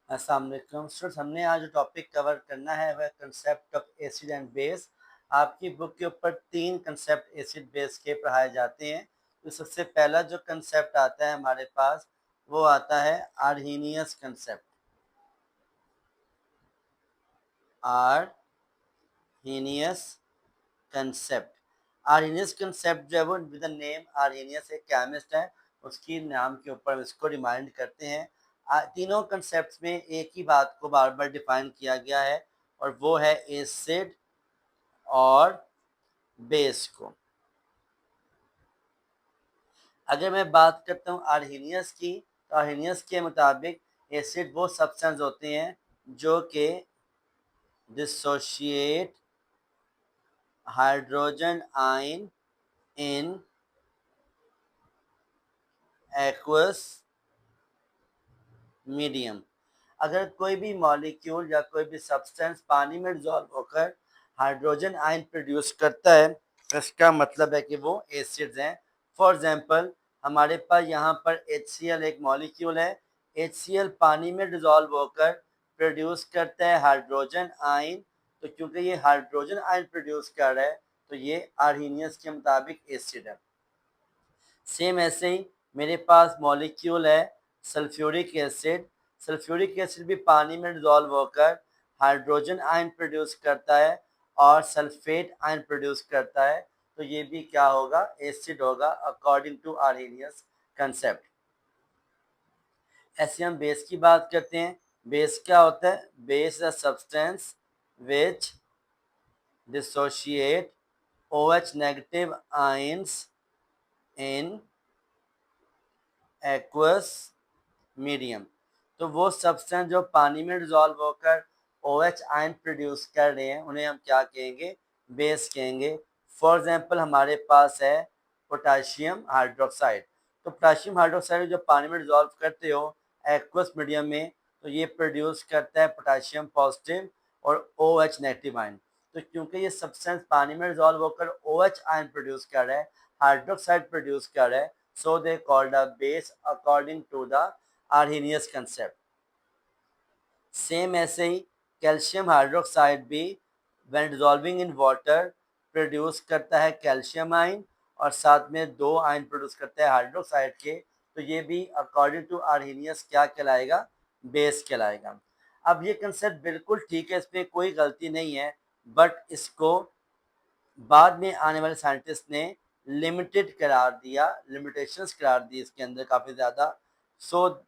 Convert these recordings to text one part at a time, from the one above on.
अस्सलाम वालेकुम स्टूडेंट्स। हमने आज जो टॉपिक कवर करना है वह concept of acid and base. आपकी बुक के ऊपर 3 कंसेप्ट एसिड बेस के पढ़ाए जाते हैं। तो सबसे पहला जो कंसेप्ट आता है हमारे पास वो आता है Arrhenius concept. Arrhenius concept Arrhenius concept जो है वो विद द नेम आर्हीनियस एक केमिस्ट है, उसकी नाम के ऊपर हम इसको रिमाइंड करते हैं। तीनों कंसेप्ट्स में एक ही बात को बार बार डिफाइन किया गया है और वो है एसिड और बेस को। अगर मैं बात करता हूँ आर्हीनियस की, तो आर्हीनियस के मुताबिक एसिड वो सब्सटेंस होते हैं जो कि dissociate hydrogen ion in aqueous medium. अगर कोई भी मॉलिक्यूल या कोई भी सब्सटेंस पानी में डिजॉल्व होकर हाइड्रोजन आयन प्रोड्यूस करता है, इसका मतलब है कि वो एसिड्स हैं। फॉर एग्जांपल हमारे पास यहाँ पर HCl एक मॉलिक्यूल है। HCl पानी में डिजॉल्व होकर प्रोड्यूस करता है हाइड्रोजन आयन। तो क्योंकि ये हाइड्रोजन आयन प्रोड्यूस कर रहा है तो ये आर्हीनियस के मुताबिक एसिड है। सेम ऐसे ही मेरे पास मॉलिक्यूल है सल्फ्यूरिक एसिड। सल्फ्यूरिक एसिड भी पानी में डिजॉल्व होकर हाइड्रोजन आयन प्रोड्यूस करता है और सल्फेट आयन प्रोड्यूस करता है। तो ये भी क्या होगा, एसिड होगा अकॉर्डिंग टू आर्हीनियस कंसेप्ट। ऐसे हम बेस की बात करते हैं। बेस क्या होता है? Base a substance which dissociate OH negative ions in aqueous medium. तो वो सब्सटेंस जो पानी में डिजॉल्व होकर OH आयन प्रोड्यूस कर रहे हैं उन्हें हम क्या कहेंगे? बेस कहेंगे। फॉर एग्जांपल हमारे पास है पोटाशियम हाइड्रोक्साइड। तो पोटाशियम हाइड्रोक्साइड जो पानी में डिजॉल्व करते हो एक्वस मीडियम में, तो ये प्रोड्यूस करता है पोटाशियम पॉजिटिव और OH नेगेटिव आयन। तो क्योंकि ये सब्सटेंस पानी में डिजॉल्व होकर OH आयन प्रोड्यूस कर रहा है, हाइड्रोक्साइड प्रोड्यूस कर रहा है, so they called a base according to the Arrhenius concept. Same ऐसे ही कैल्शियम हाइड्रोक्साइड भी when dissolving in water produce करता है कैल्शियम आयन और साथ में 2 आयन प्रोड्यूस करता है हाइड्रोक्साइड के। तो ये भी अकॉर्डिंग टू आर्हीनियस क्या कहलाएगा? बेस कहलाएगा। अब ये कंसेप्ट बिल्कुल ठीक है, इसमें कोई गलती नहीं है, बट इसको बाद में आने वाले साइंटिस्ट ने लिमिटेड करार दिया, लिमिटेशंस करार दी इसके अंदर काफ़ी ज़्यादा। सो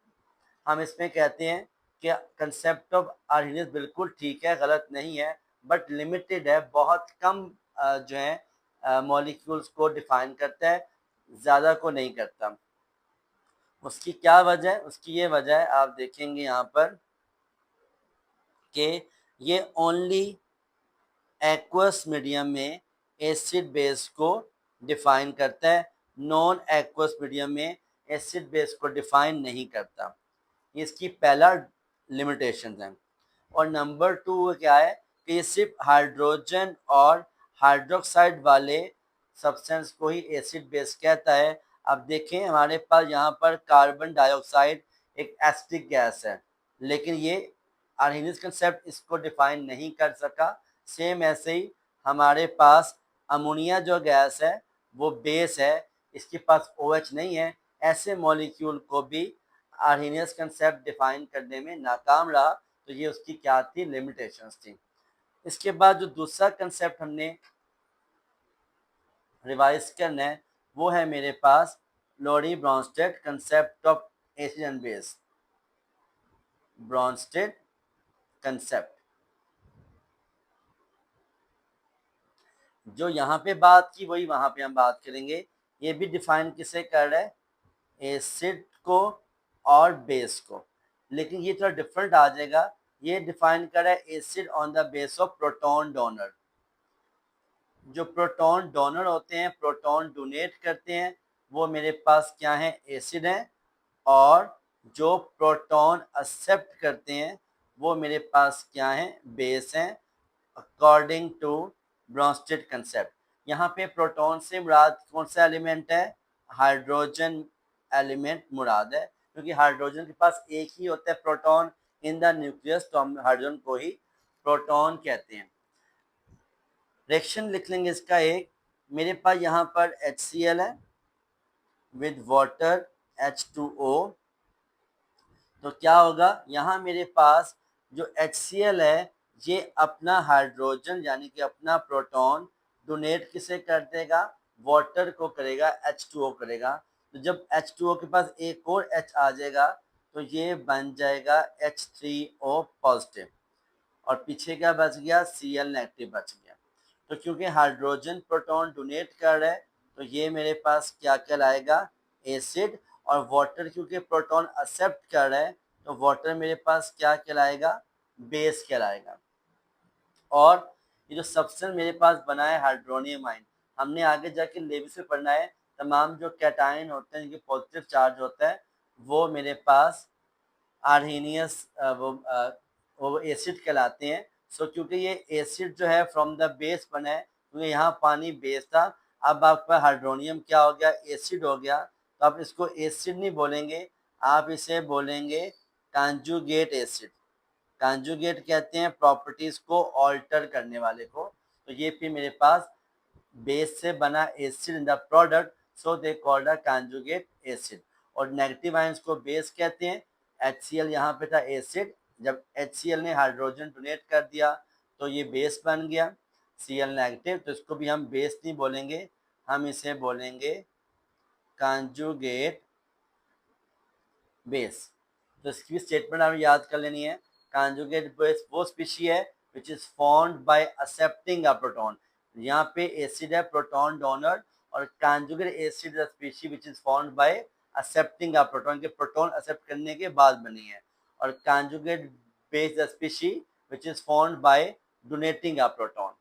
हम इसमें कहते हैं कि कंसेप्ट ऑफ आर्हीनियस बिल्कुल ठीक है, गलत नहीं है, बट लिमिटेड है, बहुत कम जो है मॉलिक्यूल्स को डिफाइन करता है, ज़्यादा को नहीं करता। उसकी क्या वजह है? उसकी ये वजह है, आप देखेंगे यहाँ पर कि ये ओनली एक्वस मीडियम में एसिड बेस को डिफाइन करता है, नॉन एक्वस मीडियम में एसिड बेस को डिफाइन नहीं करता। इसकी पहला लिमिटेशन है। और नंबर 2 क्या है कि ये सिर्फ हाइड्रोजन और हाइड्रोक्साइड वाले सब्सटेंस को ही एसिड बेस कहता है। अब देखें हमारे पास यहाँ पर कार्बन डाइऑक्साइड एक एसिडिक गैस है, लेकिन ये आर्हीनियस कंसेप्ट इसको डिफाइन नहीं कर सका। सेम ऐसे ही हमारे पास अमोनिया जो गैस है वो बेस है, इसके पास OH नहीं है। ऐसे मॉलिक्यूल को भी आर्हीनियस कंसेप्ट डिफाइन करने में नाकाम रहा। तो ये उसकी क्या थी? लिमिटेशंस थी। इसके बाद जो दूसरा कंसेप्ट हमने रिवाइज करना है वो है मेरे पास Lowry Bronsted concept of acid and base. Bronsted concept जो यहाँ पे बात की वही वहाँ पे हम बात करेंगे। ये भी डिफाइन किसे कर रहा है? एसिड को और बेस को, लेकिन ये थोड़ा डिफरेंट आ जाएगा। ये डिफाइन कर रहा है acid on the base of proton donor. जो प्रोटॉन डोनर होते हैं, प्रोटॉन डोनेट करते हैं, वो मेरे पास क्या है? एसिड हैं। और जो प्रोटॉन एक्सेप्ट करते हैं वो मेरे पास क्या है? बेस हैं अकॉर्डिंग टू ब्रॉन्स्टेड कंसेप्ट। यहाँ पे प्रोटॉन से मुराद कौन सा एलिमेंट है? हाइड्रोजन एलिमेंट मुराद है, क्योंकि हाइड्रोजन के पास एक ही होता है प्रोटॉन, इन द न्यूक्लियस, तो हम हाइड्रोजन को ही प्रोटॉन कहते हैं। रिएक्शन लिख लेंगे इसका एक, मेरे पास यहाँ पर HCl है विद वाटर H2O, तो क्या होगा, यहाँ मेरे पास जो HCl है ये अपना हाइड्रोजन यानी कि अपना प्रोटॉन डोनेट किसे कर देगा, वाटर को करेगा, H2O करेगा। तो जब H2O के पास एक और H आ जाएगा तो ये बन जाएगा H3O पॉजिटिव, और पीछे क्या बच गया, Cl नेगेटिव बच गया। तो क्योंकि हाइड्रोजन प्रोटॉन डोनेट कर रहा है तो ये मेरे पास क्या कहलाएगा, एसिड, और वाटर क्योंकि प्रोटॉन एक्सेप्ट कर रहा है तो वाटर मेरे पास क्या कहलाएगा, बेस कहलाएगा। और ये जो सब्सटेंस मेरे पास बना है हाइड्रोनियम आयन, हमने आगे जाके लेविस में पढ़ना है, तमाम जो कैटायन होते हैं जिनके पॉजिटिव चार्ज होता है वो मेरे पास आर्हीनियस वो एसिड कहलाते हैं। सो क्योंकि ये एसिड जो है फ्रॉम द बेस बना है, क्योंकि यहाँ पानी बेस था, अब आपका हाइड्रोनियम क्या हो गया, एसिड हो गया, तो आप इसको एसिड नहीं बोलेंगे, आप इसे बोलेंगे कॉन्जुगेट एसिड। कॉन्जुगेट कहते हैं प्रॉपर्टीज को ऑल्टर करने वाले को। तो ये फिर मेरे पास बेस से बना acid in the product, so they called a conjugate acid. और नेगेटिव आयंस को बेस कहते हैं। HCl यहाँ पे था एसिड, जब HCl ने हाइड्रोजन डोनेट कर दिया तो ये बेस बन गया Cl नेगेटिव, तो इसको भी हम बेस नहीं बोलेंगे, हम इसे बोलेंगे कॉन्जुगेट बेस। तो इसकी भी स्टेटमेंट हमें याद कर लेनी है। कॉन्जुगेट बेस वो स्पीशी है which is formed by accepting a proton, यहाँ पे एसिड है प्रोटॉन डोनर, और conjugate acid the species which is formed by accepting a proton, के प्रोटॉन एक्सेप्ट करने के बाद बनी है। और conjugate base the species which is formed by donating a proton.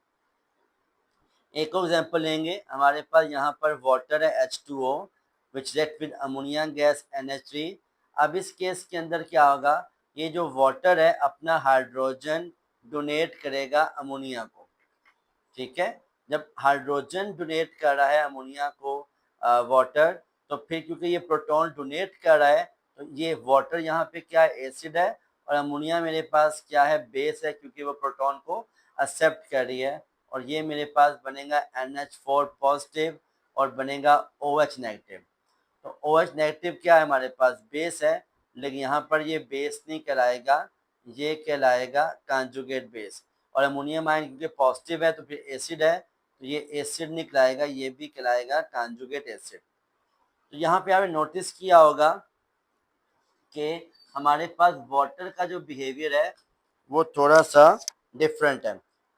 एक और एग्जांपल लेंगे, हमारे पास यहाँ पर वाटर है H2O which react with ammonia gas NH3। अब इस केस के अंदर क्या होगा, ये जो वाटर है अपना हाइड्रोजन डोनेट करेगा अमोनिया को, ठीक है। जब हाइड्रोजन डोनेट कर रहा है अमोनिया को वाटर, तो फिर क्योंकि ये प्रोटॉन डोनेट कर रहा है तो ये वाटर यहाँ पे क्या है, एसिड है, और अमोनिया मेरे पास क्या है, बेस है, क्योंकि वो प्रोटॉन को एक्सेप्ट कर रही है। और ये मेरे पास बनेगा NH4 पॉजिटिव और बनेगा OH नेगेटिव। तो OH नेगेटिव क्या है, हमारे पास बेस है, लेकिन यहाँ पर ये बेस नहीं कहलाएगा, ये कहलाएगा कॉन्जुगेट बेस। और अमोनियम आयन क्योंकि पॉजिटिव है तो फिर एसिड है, तो ये एसिड नहीं कहलाएगा, ये भी कहलाएगा कॉन्जुगेट एसिड। तो यहाँ पे आपने नोटिस किया होगा कि हमारे पास वाटर का जो बिहेवियर है वो थोड़ा सा डिफरेंट है।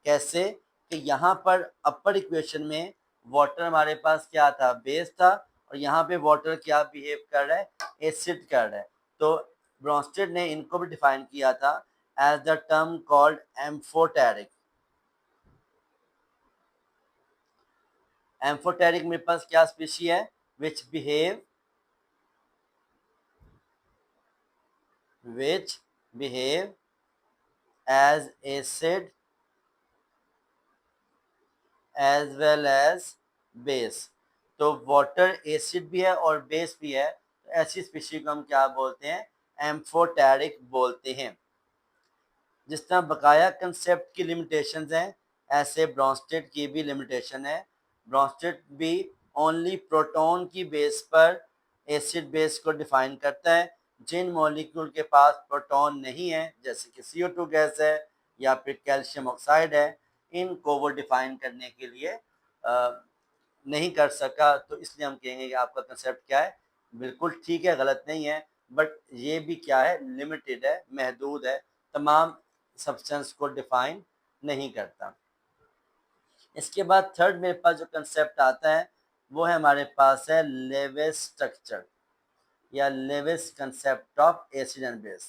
कैसे कि यहाँ पर अपर इक्वेशन में वाटर हमारे पास क्या था, बेस था, और यहाँ पे वाटर क्या बिहेव कर रहा है, एसिड कर रहा है। तो ब्रॉन्स्टेड ने इनको भी डिफाइन किया था as the term called amphoteric. Amphoteric मेरे पास क्या स्पीशी है, which behave as acid as well as base. तो वाटर एसिड भी है और बेस भी है, तो ऐसी स्पीशी को हम क्या बोलते हैं, एम्फोटेरिक बोलते हैं। जिस तरह बकाया कंसेप्ट की लिमिटेशंस हैं, ऐसे ब्रॉन्स्टेड की भी लिमिटेशन है। ब्रॉन्स्टेड भी ओनली प्रोटॉन की बेस पर एसिड बेस को डिफाइन करता है। जिन मॉलिक्यूल के पास प्रोटॉन नहीं है, जैसे कि CO2 गैस है या फिर कैल्शियम ऑक्साइड है, इनको वो डिफाइन करने के लिए नहीं कर सका, तो इसलिए हम कहेंगे कि आपका कंसेप्ट क्या है, बिल्कुल ठीक है, गलत नहीं है, बट ये भी क्या है, लिमिटेड है, महदूद है, तमाम सब्सटेंस को डिफाइन नहीं करता। इसके बाद थर्ड मेरे पास जो कंसेप्ट आता है वो है हमारे पास है लेविस स्ट्रक्चर या Lewis concept of acid and base.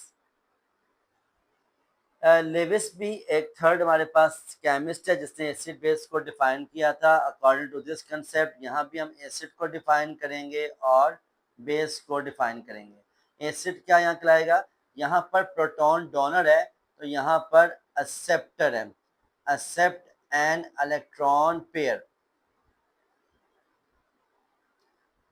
Lewis भी एक थर्ड हमारे पास केमिस्ट है जिसने एसिड बेस को डिफाइन किया था। अकॉर्डिंग टू दिस कंसेप्ट यहाँ भी हम एसिड को डिफाइन करेंगे और बेस को डिफाइन करेंगे। एसिड क्या यहाँ कहलाएगा, यहाँ पर प्रोटॉन डोनर है तो यहाँ पर एक्सेप्टर है, accept an electron pair.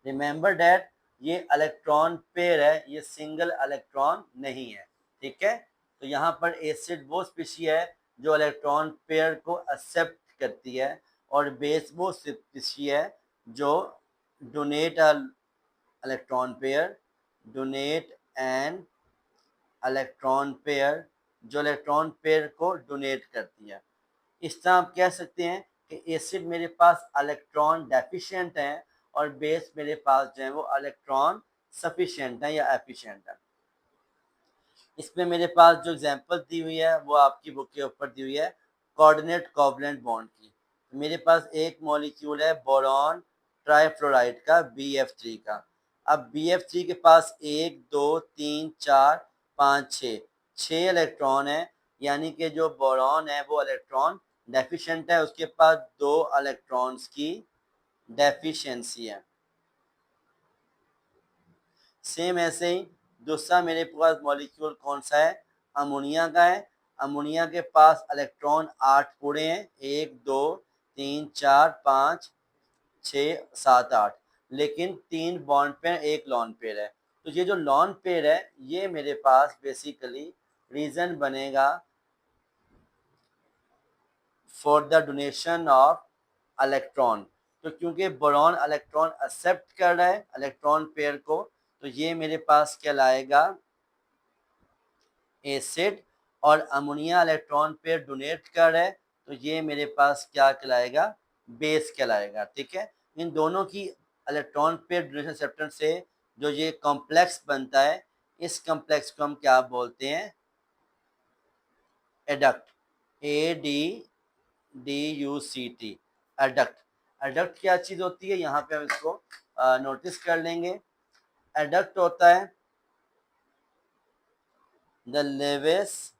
Remember that ये इलेक्ट्रॉन पेयर है, ये सिंगल इलेक्ट्रॉन नहीं है, ठीक है। तो यहाँ पर एसिड वो स्पीशी है जो इलेक्ट्रॉन पेयर को एक्सेप्ट करती है, और बेस वो स्पीशी है जो donate electron pair, donate N electron pair, जो इलेक्ट्रॉन पेयर को डोनेट करती है। इस तरह आप कह सकते हैं कि एसिड मेरे पास इलेक्ट्रॉन डेफिशिएंट है और बेस मेरे पास जो है वो इलेक्ट्रॉन सफिशिएंट है या एफिशिएंट है। इसमें मेरे पास जो एग्जांपल दी हुई है वो आपकी बुक के ऊपर दी हुई है कोऑर्डिनेट कोवलेंट बॉन्ड की। मेरे पास एक मॉलिक्यूल है बोरॉन ट्राइफ्लोराइड का BF3 का। अब BF3 के पास 1 2 3 4 5 6 इलेक्ट्रॉन है, यानी कि जो बोरॉन है वो इलेक्ट्रॉन डेफिशिएंट है, उसके पास 2 इलेक्ट्रॉन्स की डेफिशिएंसी है। सेम ऐसे ही दूसरा मेरे पास मॉलिक्यूल कौन सा है, अमोनिया का है। अमोनिया के पास इलेक्ट्रॉन 8 पूरे हैं, 1 2 3 4 5 6 7 8, लेकिन 3 बॉन्ड पेयर 1 लॉन पेयर है। तो ये जो लॉन पेयर है ये मेरे पास बेसिकली रीजन बनेगा for the donation of electron. तो क्योंकि बोरॉन इलेक्ट्रॉन एक्सेप्ट कर रहा है इलेक्ट्रॉन पेयर को, तो ये मेरे पास कहलाएगा एसिड, और अमोनिया इलेक्ट्रॉन पेयर डोनेट कर रहा है तो ये मेरे पास क्या कहलाएगा, बेस कहलाएगा। ठीक है, इन दोनों की इलेक्ट्रॉन पेयर डोनेशन एक्सेप्टेंस से जो ये कॉम्प्लेक्स बनता है, इस कॉम्प्लेक्स को हम क्या बोलते हैं, एडक्ट, ADDUCT, एडक्ट। एडक्ट क्या चीज होती है, यहाँ पे हम इसको नोटिस कर लेंगे। एडक्ट होता है द लेविस,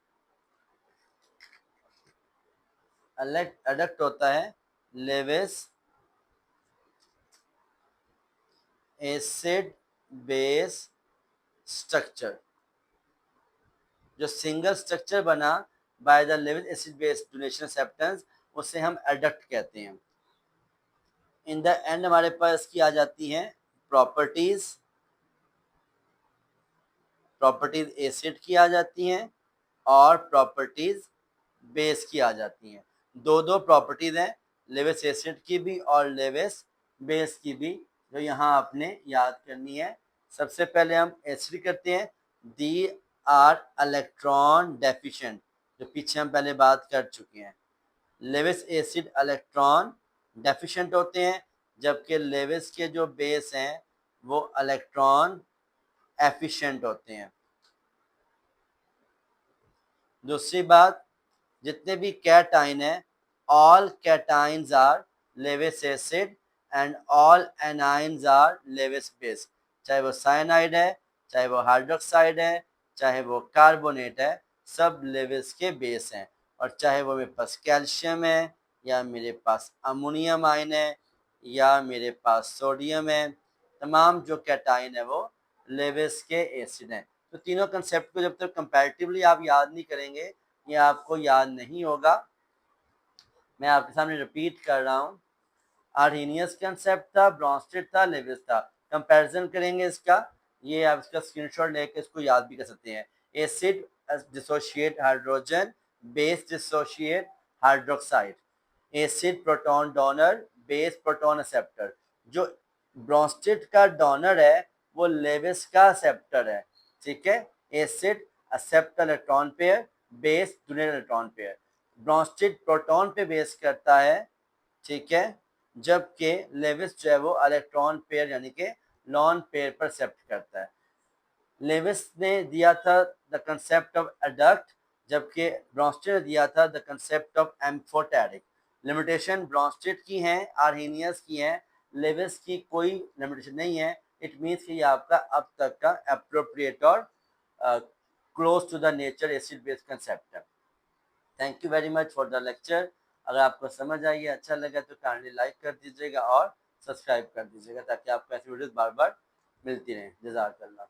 एडक्ट होता है लेविस एसिड बेस स्ट्रक्चर। जो सिंगल स्ट्रक्चर बना by the Lewis acid base donation acceptance, उसे हम एडक्ट कहते हैं। इन द एंड हमारे पास की आ जाती हैं प्रॉपर्टीज, प्रॉपर्टीज एसिड की आ जाती हैं और प्रॉपर्टीज बेस की आ जाती हैं। दो प्रॉपर्टीज हैं, लेविस एसिड की भी और लेविस बेस की भी, जो यहाँ आपने याद करनी है। सबसे पहले हम एसिड करते हैं, दी आर इलेक्ट्रॉन डेफिशिएंट, जो पीछे हम पहले बात कर चुके हैं। लेविस एसिड इलेक्ट्रॉन डेफिशिएंट होते हैं, जबकि लेविस के जो बेस हैं वो इलेक्ट्रॉन एफिशिएंट होते हैं। दूसरी बात, जितने भी कैटाइन है, all cations are Lewis acid and all anions are Lewis base. चाहे वो साइनाइड है, चाहे वो हाइड्रोक्साइड है, चाहे वो कार्बोनेट है, सब लेविस के बेस हैं। और चाहे वो मेरे पास कैल्शियम है, या मेरे पास अमोनियम आयन है, या मेरे पास सोडियम है, तमाम जो कैटाइन है वो लेविस के एसिड हैं। तो तीनों कंसेप्ट को जब तक कंपैरेटिवली आप याद नहीं करेंगे, ये आपको याद नहीं होगा। मैं आपके सामने रिपीट कर रहा हूँ, आर्हेनियस कंसेप्ट था, ब्रॉन्स्टेड था, लेविस था। कंपैरिजन करेंगे इसका, ये आप इसका स्क्रीनशॉट लेके इसको याद भी कर सकते हैं। Acid dissociate hydrogen, base dissociate hydroxide. Acid proton donor, base proton acceptor. जो ब्रॉन्स्टेड का डोनर है वो लेविस का एक्सेप्टर है। ठीक है, acid accept electron pair, base donate electron pair. Bronsted proton पे बेस करता है, ठीक है, जबकि लेविस जो है वो इलेक्ट्रॉन पेयर यानी कि लॉन पेयर पर एक्सेप्ट करता है। लेविस ने दिया था द कंसेप्ट ऑफ एडक्ट, जबकि ब्रॉन्स्टेड ने दिया था the concept of amphoteric. Limitation Brønsted की हैं, आर्हेनियस की हैं, लेविस की कोई लिमिटेशन नहीं है। इट मीन्स कि ये आपका अब तक का अप्रोप्रिएट और close to the nature acid base concept है। Thank you very much for the lecture. अगर आपको समझ आई है, अच्छा लगा तो काइंडली लाइक कर दीजिएगा और सब्सक्राइब कर दीजिएगा, ताकि आपको ऐसी वीडियोस बार बार मिलती रहें। जज़ाकल्लाह।